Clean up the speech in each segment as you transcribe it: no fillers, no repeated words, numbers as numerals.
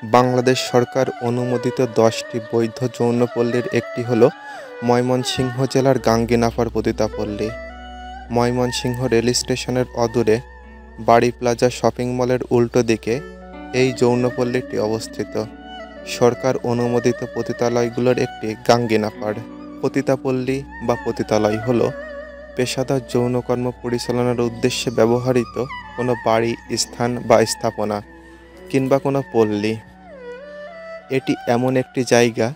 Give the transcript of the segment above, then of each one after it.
বাংলাদেশ সরকার অনুমোদিত 10টি বৈধ যৌনপল্লীর একটি হলো ময়মনসিংহ জেলার গাঙ্গীনাফার পতিতাপল্লী। ময়মনসিংহ রেল স্টেশনের অদূরে বাড়ি প্লাজা শপিং মলের উল্টো দিকে এই যৌনপল্লীটি অবস্থিত। সরকার অনুমোদিত পতিতালয়গুলোর একটি গাঙ্গীনাফার। পতিতাপল্লী বা পতিতালয় হলো পেশাদার যৌনকর্ম পরিচালনার উদ্দেশ্যে ব্যবহৃত কোনো বাড়ি, স্থান বা স্থাপনা কিংবা কোনো পল্লী। এটি এমন একটি জায়গা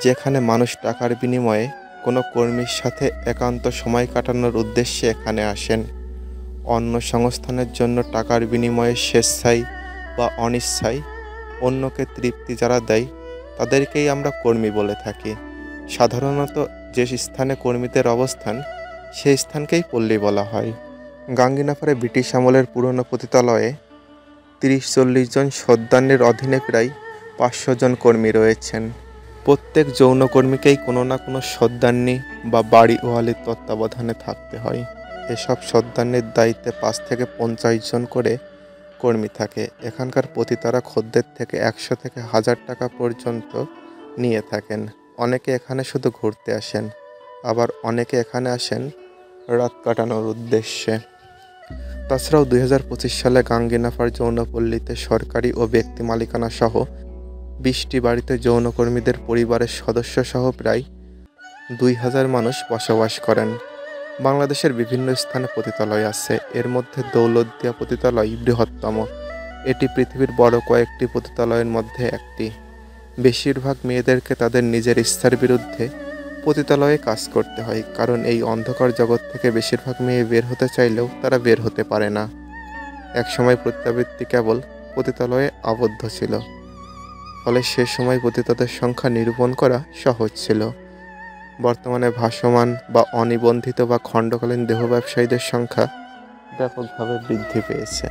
যেখানে মানুষ টাকার বিনিময়ে কোনো কর্মীর সাথে একান্ত সময় কাটানোর উদ্দেশ্যে এখানে আসেন। অন্য সংস্থানের জন্য টাকার বিনিময়ে স্বেচ্ছায় বা অনিচ্ছায় অন্যকে তৃপ্তি যারা দেয় তাদেরকেই আমরা কর্মী বলে থাকি। সাধারণত যে স্থানে কর্মীদের অবস্থান সেই স্থানকেই পল্লী বলা হয়। গাঙ্গীনাফারে ব্রিটিশ আমলের পুরনো পতিতালয়ে 30-40 জন সর্দারনির অধীনে প্রায় 500 জন কর্মী রয়েছেন। প্রত্যেক যৌনকর্মীকেই কোনো না কোনো সর্দারনি বা বাড়িওয়ালির তত্ত্বাবধানে থাকতে হয়। এসব সর্দারনির দায়িত্বে 5 থেকে 50 জন করে কর্মী থাকে। এখানকার পতিতারা খদ্দের থেকে 100 থেকে 1000 টাকা পর্যন্ত নিয়ে থাকেন। অনেকে এখানে শুধু ঘুরতে আসেন, আবার অনেকে এখানে আসেন রাত কাটানোর উদ্দেশ্যে। তাছাড়াও 2025 সালে গাঙ্গীনাফার যৌনপল্লীতে সরকারি ও ব্যক্তি মালিকানা সহ 20টি বাড়িতে যৌনকর্মীদের পরিবারের সদস্য সহ প্রায় 2000 মানুষ বসবাস করেন। বাংলাদেশের বিভিন্ন স্থানে পতিতালয় আছে, এর মধ্যে দৌলতদিয়া পতিতালয় বৃহত্তম। এটি পৃথিবীর বড় কয়েকটি পতিতালয়ের মধ্যে একটি। বেশিরভাগ মেয়েদেরকে তাদের নিজের ইচ্ছার বিরুদ্ধে পতিতালয়ে কাজ করতে হয়, কারণ এই অন্ধকার জগৎ থেকে বেশিরভাগ মেয়ে বের হতে চাইলেও তারা বের হতে পারে না। একসময় পতিতাবৃত্তি কেবল পতিতালয়ে আবদ্ধ ছিল, ফলে সে সময় পতিতাদের সংখ্যা নিরূপণ করা সহজ ছিল। বর্তমানে ভাসমান বা অনিবন্ধিত বা খণ্ডকালীন দেহ ব্যবসায়ীদের সংখ্যা ব্যাপকভাবে বৃদ্ধি পেয়েছে।